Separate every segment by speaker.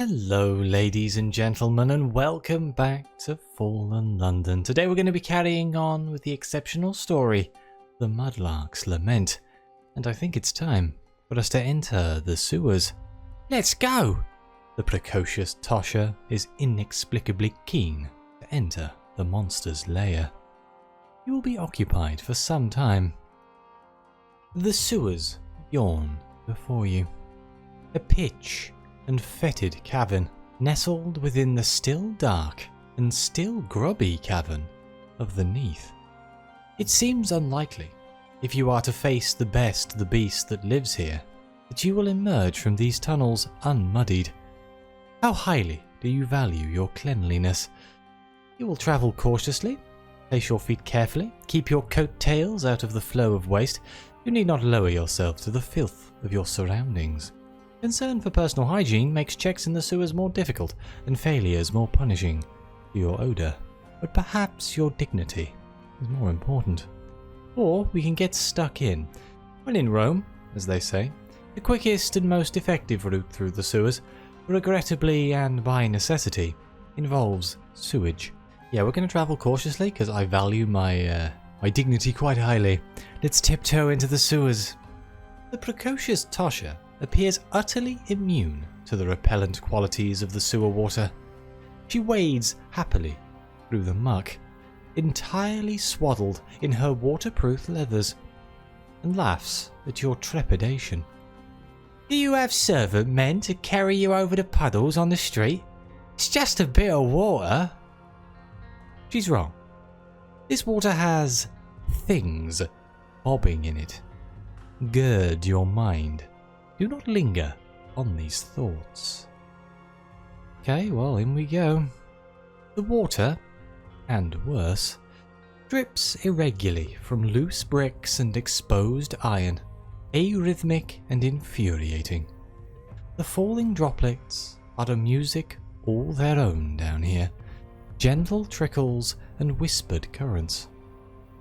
Speaker 1: Hello ladies and gentlemen, and welcome back to Fallen London. Today we're going to be carrying on with the exceptional story, the Mudlark's Lament. And I think it's time for us to enter the sewers. Let's go! The Precocious Tosher is inexplicably keen to enter the monster's lair. You will be occupied for some time. The sewers yawn before you. A pitch and fetid cavern nestled within the still dark and still grubby cavern of the Neath. It seems unlikely, if you are to face the beast that lives here, that you will emerge from these tunnels unmuddied. How highly do you value your cleanliness? You will travel cautiously, place your feet carefully, keep your coat tails out of the flow of waste. You need not lower yourself to the filth of your surroundings. Concern for personal hygiene makes checks in the sewers more difficult and failures more punishing for your odour, but perhaps your dignity is more important. Or we can get stuck in. When in Rome, as they say, the quickest and most effective route through the sewers, regrettably and by necessity, involves sewage. Yeah, we're going to travel cautiously because I value my dignity quite highly. Let's tiptoe into the sewers. The Precocious Tosher appears utterly immune to the repellent qualities of the sewer water. She wades happily through the muck, entirely swaddled in her waterproof leathers, and laughs at your trepidation. Do you have servant men to carry you over the puddles on the street? It's just a bit of water. She's wrong. This water has things bobbing in it. Gird your mind. Do not linger on these thoughts. Okay, well, in we go. The water, and worse, drips irregularly from loose bricks and exposed iron, arrhythmic and infuriating. The falling droplets are a music all their own down here, gentle trickles and whispered currents,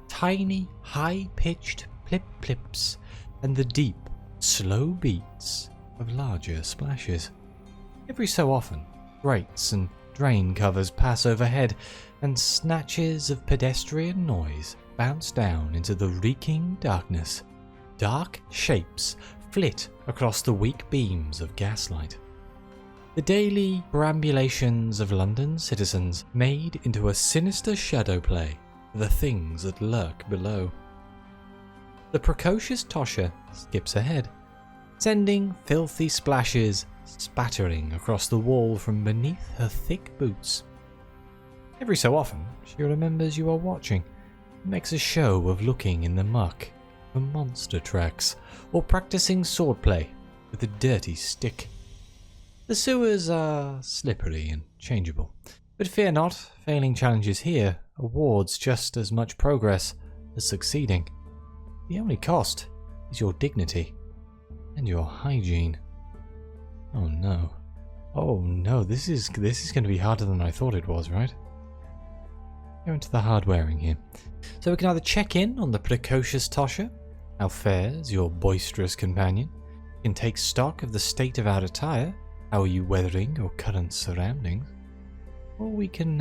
Speaker 1: tiny, high-pitched plip-plips, and the deep, slow beats of larger splashes. Every so often, grates and drain covers pass overhead, and snatches of pedestrian noise bounce down into the reeking darkness. Dark shapes flit across the weak beams of gaslight. The daily perambulations of London citizens made into a sinister shadow play for the things that lurk below. The Precocious Tosher skips ahead, sending filthy splashes spattering across the wall from beneath her thick boots. Every so often, she remembers you are watching, and makes a show of looking in the muck for monster tracks, or practicing swordplay with a dirty stick. The sewers are slippery and changeable, but fear not, failing challenges here awards just as much progress as succeeding. The only cost is your dignity and your hygiene. Oh no. Oh no, this is going to be harder than I thought it was, right? Go into the hard wearing here. So we can either check in on the Precocious Tosher, how fares your boisterous companion. We can take stock of the state of our attire, how are you weathering your current surroundings. Or we can,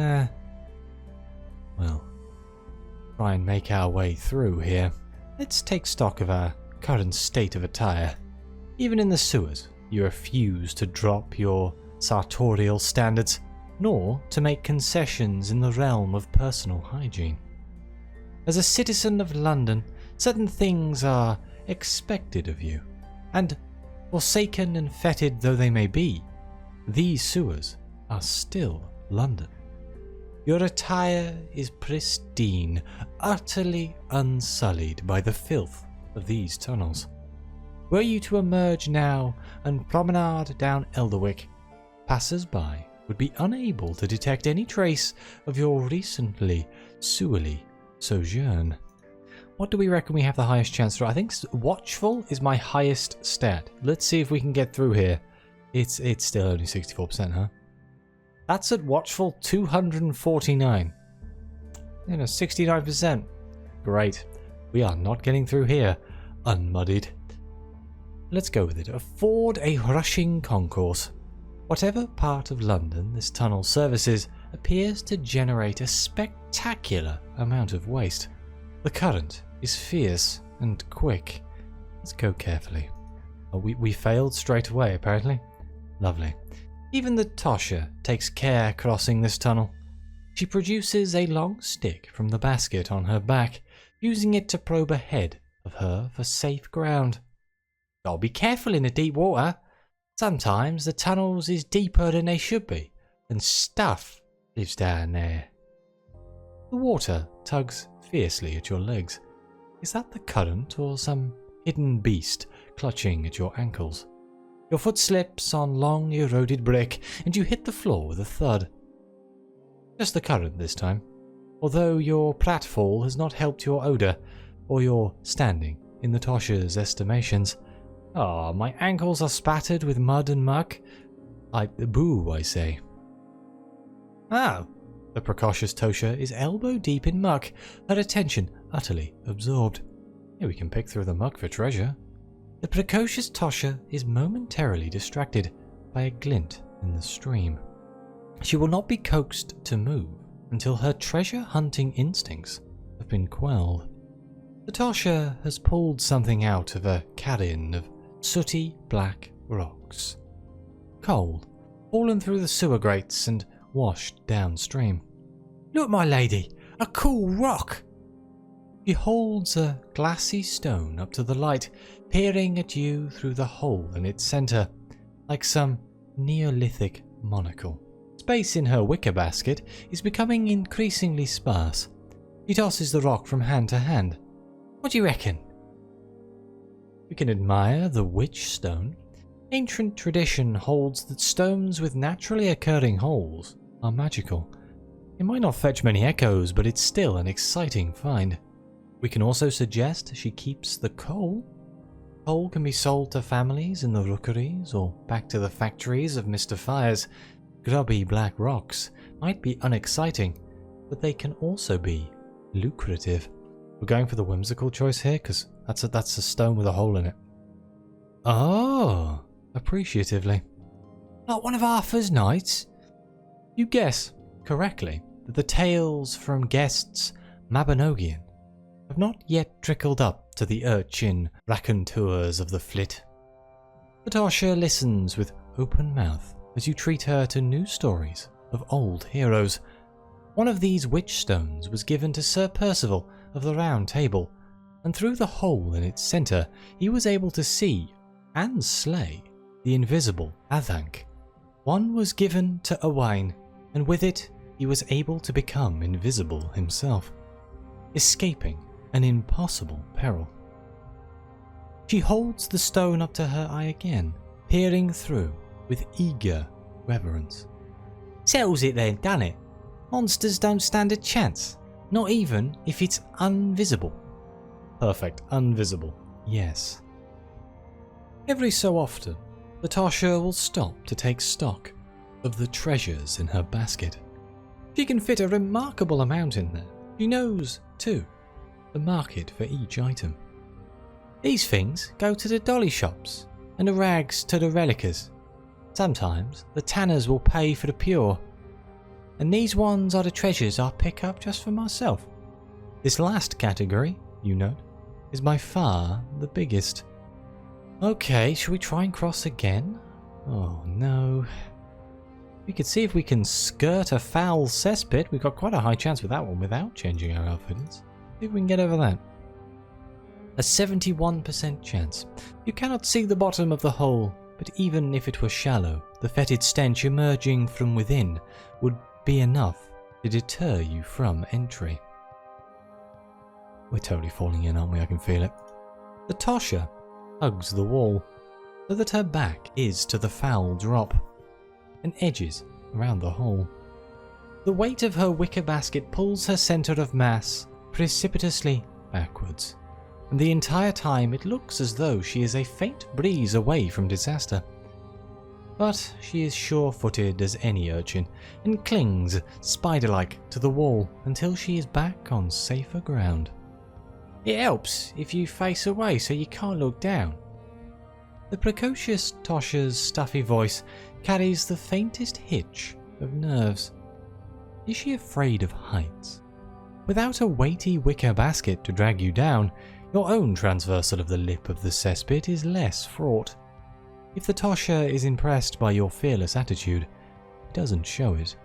Speaker 1: try and make our way through here. Let's take stock of our current state of attire. Even in the sewers, you refuse to drop your sartorial standards, nor to make concessions in the realm of personal hygiene. As a citizen of London, certain things are expected of you, and forsaken and fetid though they may be, these sewers are still London. Your attire is pristine, utterly unsullied by the filth of these tunnels. Were you to emerge now and promenade down Elderwick, passers-by would be unable to detect any trace of your recently sewerly sojourn. What do we reckon we have the highest chance for? I think watchful is my highest stat. Let's see if we can get through here. It's still only 64%, huh? That's at watchful 249. 69%. Great. We are not getting through here unmuddied. Let's go with it. Afford a rushing concourse. Whatever part of London this tunnel services appears to generate a spectacular amount of waste. The current is fierce and quick. Let's go carefully. Oh, we failed straight away, apparently. Lovely. Even the Tosher takes care crossing this tunnel. She produces a long stick from the basket on her back, using it to probe ahead of her for safe ground. Gotta be careful in the deep water. Sometimes the tunnels is deeper than they should be, and stuff lives down there. The water tugs fiercely at your legs. Is that the current or some hidden beast clutching at your ankles? Your foot slips on long eroded brick and you hit the floor with a thud. Just the current this time, although your pratfall has not helped your odour or your standing in the Tosher's estimations. Ah, my ankles are spattered with mud and muck. Boo, I say. Oh, the Precocious Tosher is elbow deep in muck, her attention utterly absorbed. Here we can pick through the muck for treasure. The Precocious Tosher is momentarily distracted by a glint in the stream. She will not be coaxed to move until her treasure-hunting instincts have been quelled. The Tosher has pulled something out of a cairn of sooty black rocks. Cold, fallen through the sewer grates and washed downstream. Look, my lady, a cool rock! She holds a glassy stone up to the light, peering at you through the hole in its centre, like some Neolithic monocle. Space in her wicker basket is becoming increasingly sparse. She tosses the rock from hand to hand. What do you reckon? We can admire the witch stone. Ancient tradition holds that stones with naturally occurring holes are magical. It might not fetch many echoes, but it's still an exciting find. We can also suggest she keeps the coal. Coal can be sold to families in the rookeries or back to the factories of Mr. Fire's. Grubby black rocks might be unexciting, but they can also be lucrative. We're going for the whimsical choice here because that's a stone with a hole in it. Oh, appreciatively. Not one of Arthur's knights? You guess correctly that the tales from guests Mabinogion have not yet trickled up to the urchin raconteurs of the flit. The Tosher listens with open mouth as you treat her to new stories of old heroes. One of these witch stones was given to Sir Percival of the Round Table, and through the hole in its centre he was able to see and slay the invisible Adhanc. One was given to Owain, and with it he was able to become invisible himself, escaping an impossible peril. She holds the stone up to her eye again, peering through with eager reverence. Settles it then, done it. Monsters don't stand a chance, not even if it's invisible. Perfect, invisible, yes. Every so often, the Tosher will stop to take stock of the treasures in her basket. She can fit a remarkable amount in there. She knows, too, the market for each item. These things go to the dolly shops and the rags to the relicers. Sometimes the tanners will pay for the pure, and these ones are the treasures I pick up just for myself. This last category, you note, is by far the biggest. Okay, shall we try and cross again? Oh no. We could see if we can skirt a foul cesspit. We've got quite a high chance with that one without changing our outfits. See if we can get over that. A 71% chance. You cannot see the bottom of the hole, but even if it were shallow, the fetid stench emerging from within would be enough to deter you from entry. We're totally falling in, aren't we? I can feel it. The Tosher hugs the wall, so that her back is to the foul drop, and edges around the hole. The weight of her wicker basket pulls her centre of mass precipitously backwards, and the entire time it looks as though she is a faint breeze away from disaster. But she is sure-footed as any urchin, and clings spider-like to the wall until she is back on safer ground. It helps if you face away so you can't look down. The Precocious Tosher's stuffy voice carries the faintest hitch of nerves. Is she afraid of heights? Without a weighty wicker basket to drag you down, your own transversal of the lip of the cesspit is less fraught. If the Tosher is impressed by your fearless attitude, it doesn't show it,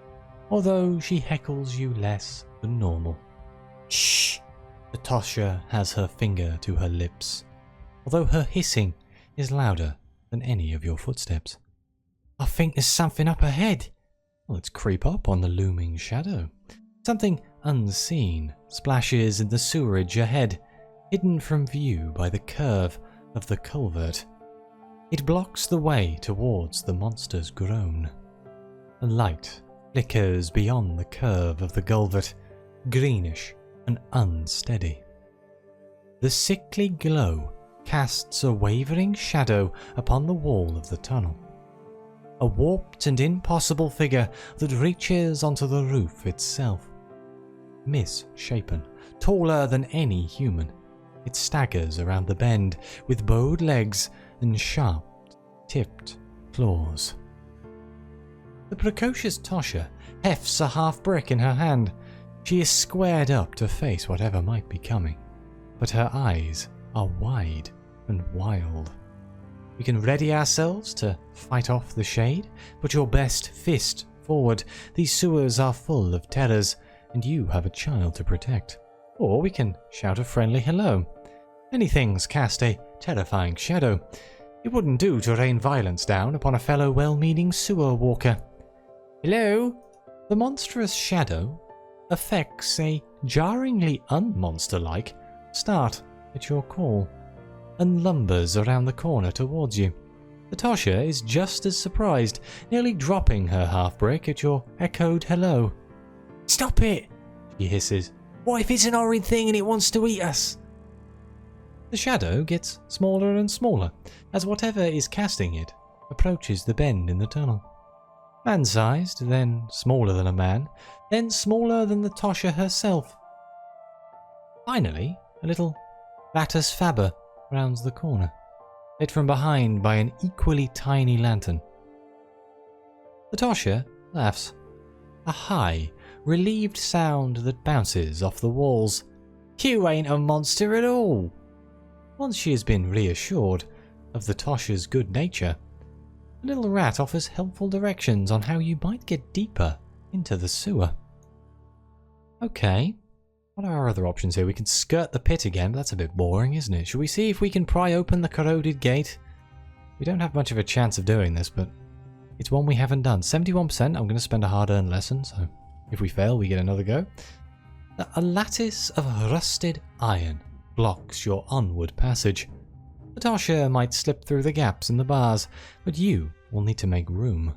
Speaker 1: although she heckles you less than normal. Shh! The Tosher has her finger to her lips, although her hissing is louder than any of your footsteps. I think there's something up ahead. Let's creep up on the looming shadow. Something unseen splashes in the sewerage ahead, hidden from view by the curve of the culvert. It blocks the way towards the monster's groan. A light flickers beyond the curve of the culvert, greenish and unsteady. The sickly glow casts a wavering shadow upon the wall of the tunnel. A warped and impossible figure that reaches onto the roof itself. Misshapen, taller than any human, it staggers around the bend with bowed legs and sharp-tipped claws. The Precocious Tosher hefts a half-brick in her hand. She is squared up to face whatever might be coming, but her eyes are wide and wild. We can ready ourselves to fight off the shade, put your best fist forward. These sewers are full of terrors, and you have a child to protect. Or we can shout a friendly hello. Many things cast a terrifying shadow. It wouldn't do to rain violence down upon a fellow well-meaning sewer walker. Hello? The monstrous shadow affects a jarringly unmonster-like start at your call, and lumbers around the corner towards you. The Tosher is just as surprised, nearly dropping her half-brick at your echoed hello. Stop it! She hisses. What if it's an horrid thing and it wants to eat us? The shadow gets smaller and smaller as whatever is casting it approaches the bend in the tunnel. Man-sized, then smaller than a man, then smaller than the Tosher herself. Finally, a little Latus Faber rounds the corner, lit from behind by an equally tiny lantern. The Tosher laughs, a high, relieved sound that bounces off the walls. You ain't a monster at all. Once she has been reassured of the Tosher's good nature, the little rat offers helpful directions on how you might get deeper into the sewer. Okay, what are our other options here? We can skirt the pit again, but that's a bit boring, isn't it? Should we see if we can pry open the corroded gate? We don't have much of a chance of doing this, but it's one we haven't done. 71%, I'm going to spend a hard-earned lesson, so if we fail, we get another go. A lattice of rusted iron blocks your onward passage. The Tosher might slip through the gaps in the bars, but you will need to make room.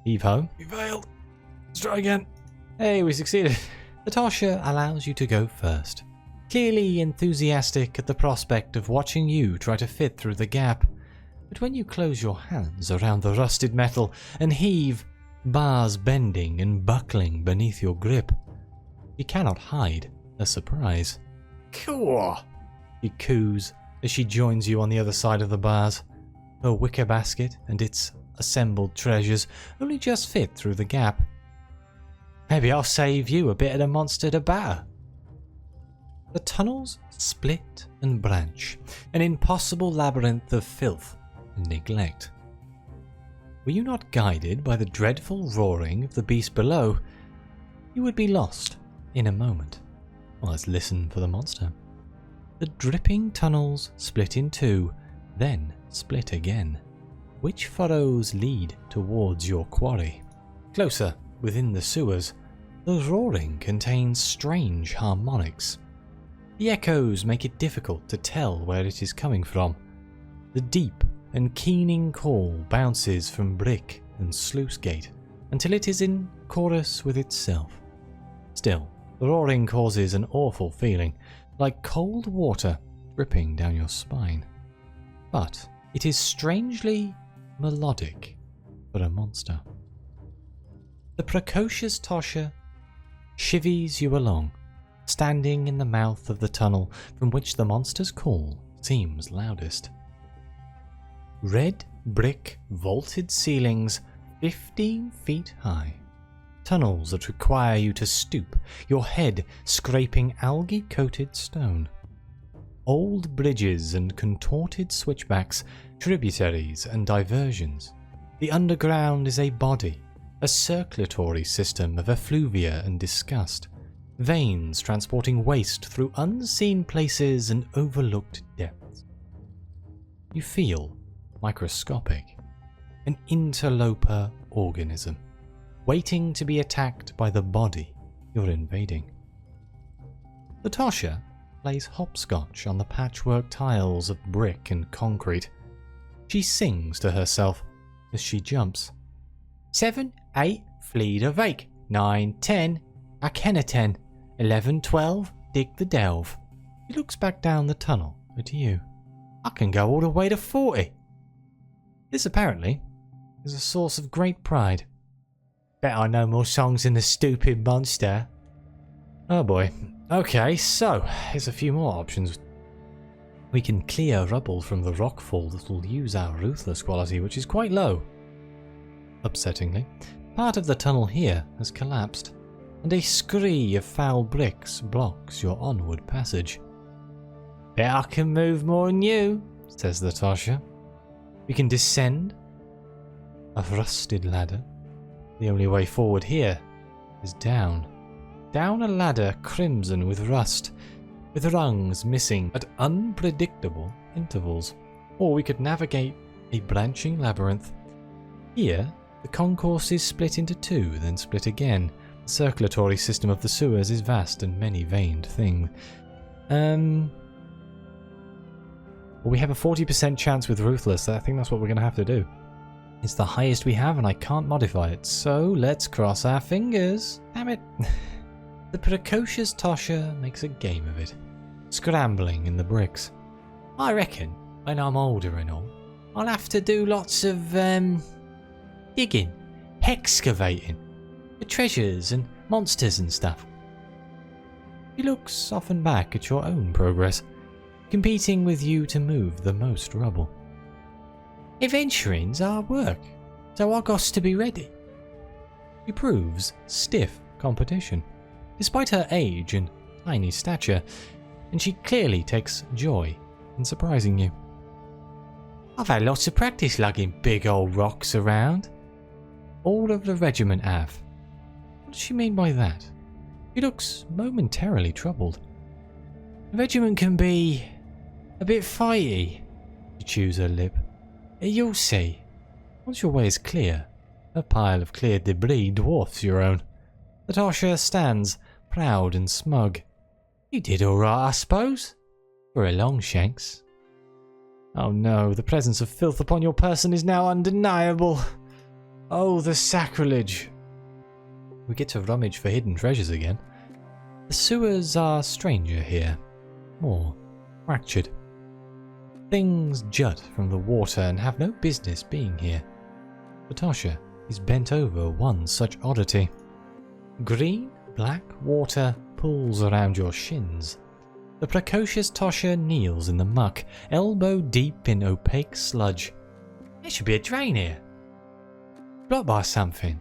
Speaker 1: Heave-ho. We failed. Let's try again. Hey, we succeeded. The Tosher allows you to go first, clearly enthusiastic at the prospect of watching you try to fit through the gap. But when you close your hands around the rusted metal and heave, bars bending and buckling beneath your grip, you cannot hide a surprise. Cool, she coos as she joins you on the other side of the bars. Her wicker basket and its assembled treasures only just fit through the gap. Maybe I'll save you a bit of the monster to batter. The tunnels split and branch, an impossible labyrinth of filth and neglect. Were you not guided by the dreadful roaring of the beast below, you would be lost in a moment. Well, let's listen for the monster. The dripping tunnels split in two, then split again. Which furrows lead towards your quarry? Closer, within the sewers, the roaring contains strange harmonics. The echoes make it difficult to tell where it is coming from. The deep and keening call bounces from brick and sluice gate until it is in chorus with itself. Still, the roaring causes an awful feeling, like cold water dripping down your spine. But it is strangely melodic for a monster. The Precocious Tosher chivies you along, standing in the mouth of the tunnel from which the monster's call seems loudest. Red brick vaulted ceilings 15 feet high. Tunnels that require you to stoop, your head scraping algae-coated stone. Old bridges and contorted switchbacks, tributaries and diversions. The underground is a body, a circulatory system of effluvia and disgust. Veins transporting waste through unseen places and overlooked depths. You feel microscopic, an interloper organism, waiting to be attacked by the body you're invading. The Tosher plays hopscotch on the patchwork tiles of brick and concrete. She sings to herself as she jumps. 7, 8, fleed of 8, 9, 10, I can a 10, 11, 12, dig the delve. She looks back down the tunnel at you. I can go all the way to 40. This apparently is a source of great pride. Bet I know more songs than the stupid monster. Oh boy. Okay, so here's a few more options. We can clear rubble from the rockfall that will use our ruthless quality, which is quite low. Upsettingly, part of the tunnel here has collapsed, and a scree of foul bricks blocks your onward passage. Bet I can move more than you, says the Tosher. We can descend a rusted ladder. The only way forward here is down. Down a ladder crimson with rust, with rungs missing at unpredictable intervals. Or we could navigate a branching labyrinth. Here, the concourse is split into two, then split again. The circulatory system of the sewers is vast and many-veined thing. Well, we have a 40% chance with Ruthless. I think that's what we're going to have to do. It's the highest we have and I can't modify it, so let's cross our fingers. Damn it. The Precocious Tosher makes a game of it, scrambling in the bricks. I reckon, when I'm older and all, I'll have to do lots of, digging, excavating, for treasures and monsters and stuff. He looks often back at your own progress, competing with you to move the most rubble. Adventuring's hard work, so I got to be ready. She proves stiff competition, despite her age and tiny stature, and she clearly takes joy in surprising you. I've had lots of practice lugging big old rocks around. All of the regiment have. What does she mean by that? She looks momentarily troubled. The regiment can be a bit fighty. She chews her lip. You'll see. Once your way is clear, a pile of clear debris dwarfs your own. The Tosher stands, proud and smug. You did all right, I suppose, for a longshanks. Oh no, the presence of filth upon your person is now undeniable. Oh, the sacrilege. We get to rummage for hidden treasures again. The sewers are stranger here, more fractured. Things jut from the water and have no business being here. The Tosher is bent over one such oddity. Green, black water pools around your shins. The Precocious Tosher kneels in the muck, elbow deep in opaque sludge. There should be a drain here. Blocked by something.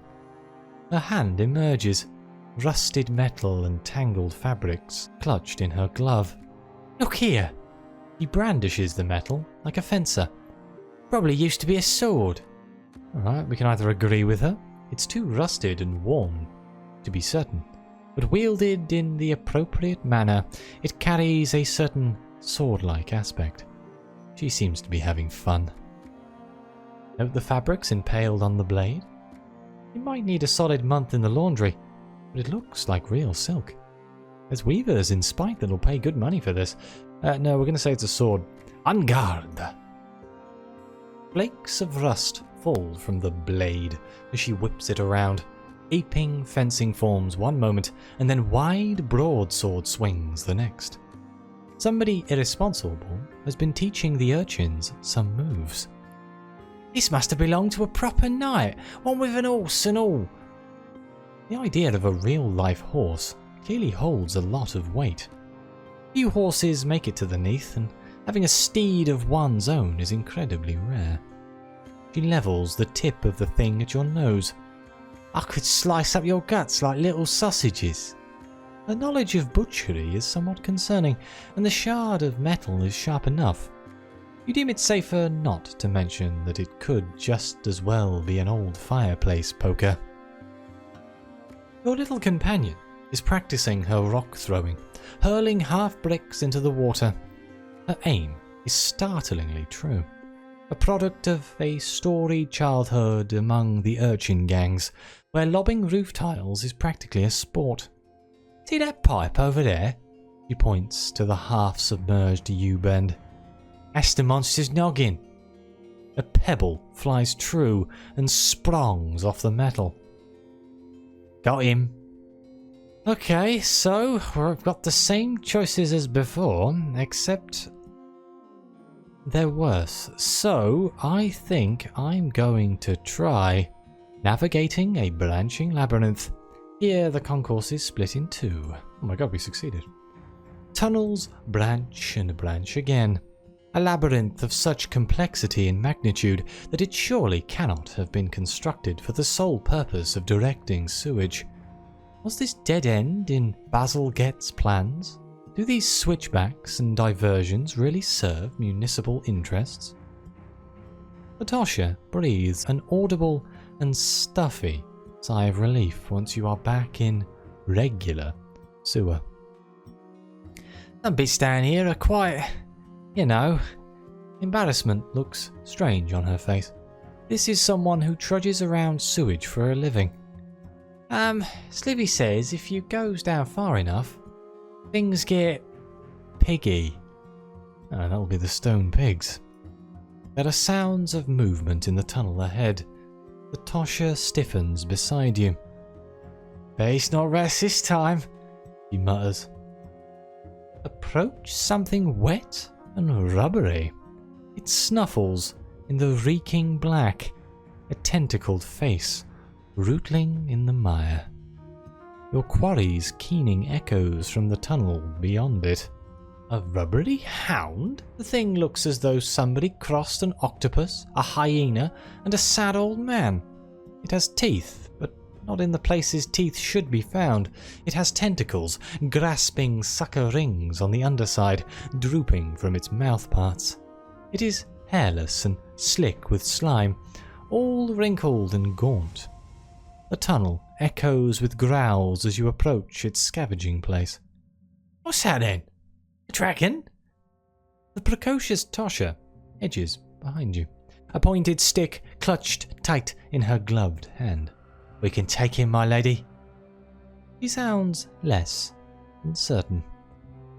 Speaker 1: A hand emerges, rusted metal and tangled fabrics clutched in her glove. Look here! He brandishes the metal like a fencer. Probably used to be a sword. Alright, we can either agree with her. It's too rusted and worn to be certain, but wielded in the appropriate manner, it carries a certain sword-like aspect. She seems to be having fun. Note the fabrics impaled on the blade. You might need a solid month in the laundry, but it looks like real silk. There's weavers in Spite that'll pay good money for this. No, we're going to say it's a sword. En garde! Flakes of rust fall from the blade as she whips it around. Aping fencing forms one moment, and then wide broadsword swings the next. Somebody irresponsible has been teaching the urchins some moves. This must have belonged to a proper knight, one with an horse and all. The idea of a real-life horse clearly holds a lot of weight. Few horses make it to the Neath, and having a steed of one's own is incredibly rare. She levels the tip of the thing at your nose. I could slice up your guts like little sausages. Her knowledge of butchery is somewhat concerning, and the shard of metal is sharp enough. You deem it safer not to mention that it could just as well be an old fireplace poker. Your little companion is practicing her rock throwing, hurling half bricks into the water. Her aim is startlingly true, a product of a storied childhood among the urchin gangs, where lobbing roof tiles is practically a sport. See that pipe over there? She points to the half-submerged U-bend. That's the monster's noggin. A pebble flies true and sprongs off the metal. Got him. Okay, so we've got the same choices as before, except they're worse. So I think I'm going to try navigating a branching labyrinth. Here the concourse is split in two. Oh my god, we succeeded. Tunnels branch and branch again. A labyrinth of such complexity and magnitude that it surely cannot have been constructed for the sole purpose of directing sewage. Was this dead end in Basil Get's plans? Do these switchbacks and diversions really serve municipal interests? The Tosher breathes an audible and stuffy sigh of relief once you are back in regular sewer. Some bits down here are quite, embarrassment looks strange on her face. This is someone who trudges around sewage for a living. Slivy says if you goes down far enough, things get piggy. That'll be the stone pigs. There are sounds of movement in the tunnel ahead. The Tosher stiffens beside you. Face not rest this time, he mutters. Approach something wet and rubbery. It snuffles in the reeking black, a tentacled face rootling in the mire. Your quarry's keening echoes from the tunnel beyond it. A rubbery hound? The thing looks as though somebody crossed an octopus, a hyena, and a sad old man. It has teeth, but not in the places teeth should be found. It has tentacles, grasping sucker rings on the underside, drooping from its mouth parts. It is hairless and slick with slime, all wrinkled and gaunt. The tunnel echoes with growls as you approach its scavenging place. What's that then? A dragon? The Precocious Tosher edges behind you, a pointed stick clutched tight in her gloved hand. We can take him, my lady. He sounds less than certain.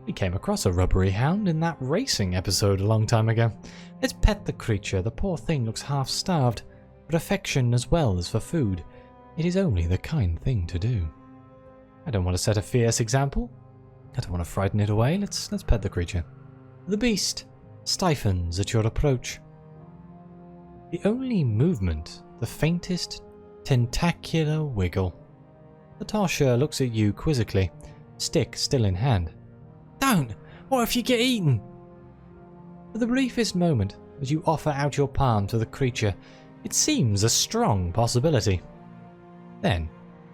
Speaker 1: We came across a rubbery hound in that racing episode a long time ago. Let's pet the creature. The poor thing looks half-starved, for affection as well as for food. It is only the kind thing to do. I don't want to set a fierce example. I don't want to frighten it away. Let's pet the creature. The beast stiffens at your approach. The only movement, the faintest tentacular wiggle. The Tosher looks at you quizzically, stick still in hand. Don't! What if you get eaten? For the briefest moment, as you offer out your palm to the creature, it seems a strong possibility. Then,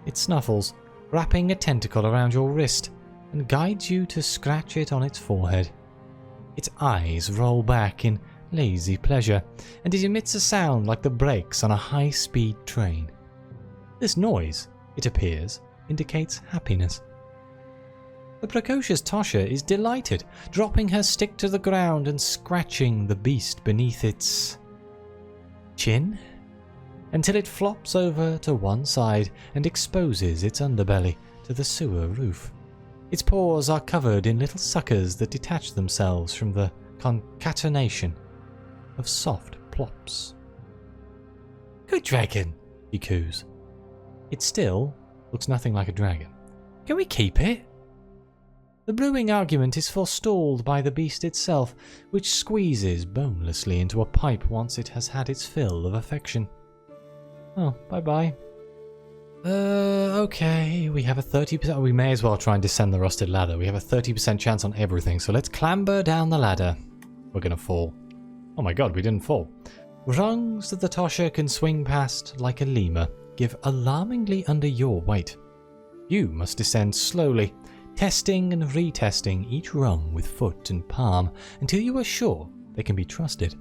Speaker 1: it snuffles, wrapping a tentacle around your wrist, and guides you to scratch it on its forehead. Its eyes roll back in lazy pleasure, and it emits a sound like the brakes on a high-speed train. This noise, it appears, indicates happiness. The Precocious Tosher is delighted, dropping her stick to the ground and scratching the beast beneath its chin, until it flops over to one side and exposes its underbelly to the sewer roof. Its paws are covered in little suckers that detach themselves from the concatenation of soft plops. Good dragon, he coos. It still looks nothing like a dragon. Can we keep it? The brewing argument is forestalled by the beast itself, which squeezes bonelessly into a pipe once it has had its fill of affection. Oh, bye-bye. Okay, we have a 30%... we may as well try and descend the rusted ladder. We have a 30% chance on everything, so let's clamber down the ladder. We're gonna fall. Oh my god, we didn't fall. Rungs that the Tosher can swing past like a lemur give alarmingly under your weight. You must descend slowly, testing and retesting each rung with foot and palm until you are sure they can be trusted.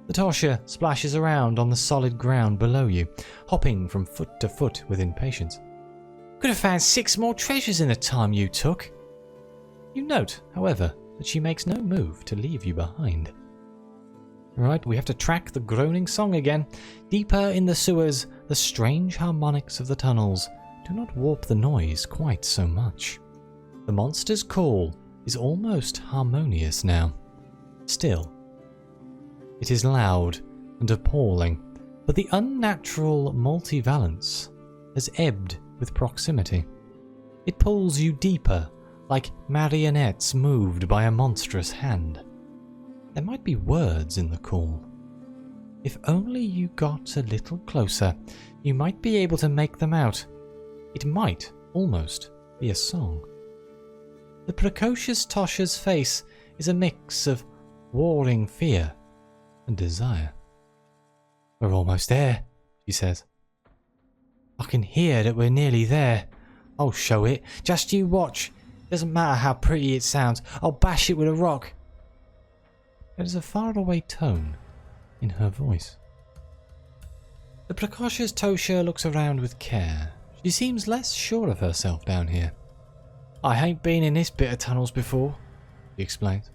Speaker 1: The Tosher splashes around on the solid ground below you, hopping from foot to foot with impatience. Could have found 6 more treasures in the time you took. You note, however, that she makes no move to leave you behind. Right, we have to track the groaning song again. Deeper in the sewers, the strange harmonics of the tunnels do not warp the noise quite so much. The monster's call is almost harmonious now. Still, it is loud and appalling, but the unnatural multivalence has ebbed with proximity. It pulls you deeper, like marionettes moved by a monstrous hand. There might be words in the call. If only you got a little closer, you might be able to make them out. It might almost be a song. The Precocious Tosher's face is a mix of warring fear and desire. We're almost there, she says. I can hear that we're nearly there. I'll show it. Just you watch. Doesn't matter how pretty it sounds. I'll bash it with a rock. There is a faraway tone in her voice. The Precocious Tosher looks around with care. She seems less sure of herself down here. I ain't been in this bit of tunnels before, she explains.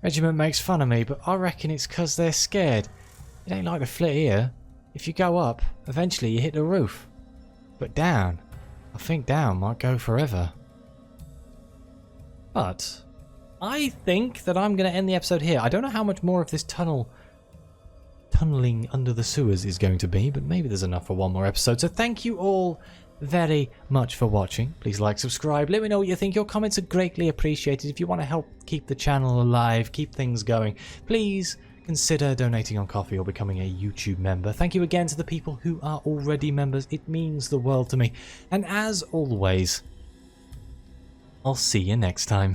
Speaker 1: Regiment makes fun of me, but I reckon it's 'cause they're scared. It ain't like the flit here. If you go up, eventually you hit the roof. But down, I think down might go forever. But I think that I'm going to end the episode here. I don't know how much more of this tunneling under the sewers is going to be, but maybe there's enough for one more episode. So thank you all very much for watching. Please like, subscribe, let me know what you think. Your comments are greatly appreciated. If you want to help keep the channel alive, keep things going, please consider donating on Ko-fi or becoming a YouTube member. Thank you again to the people who are already members. It means the world to me. And as always, I'll see you next time.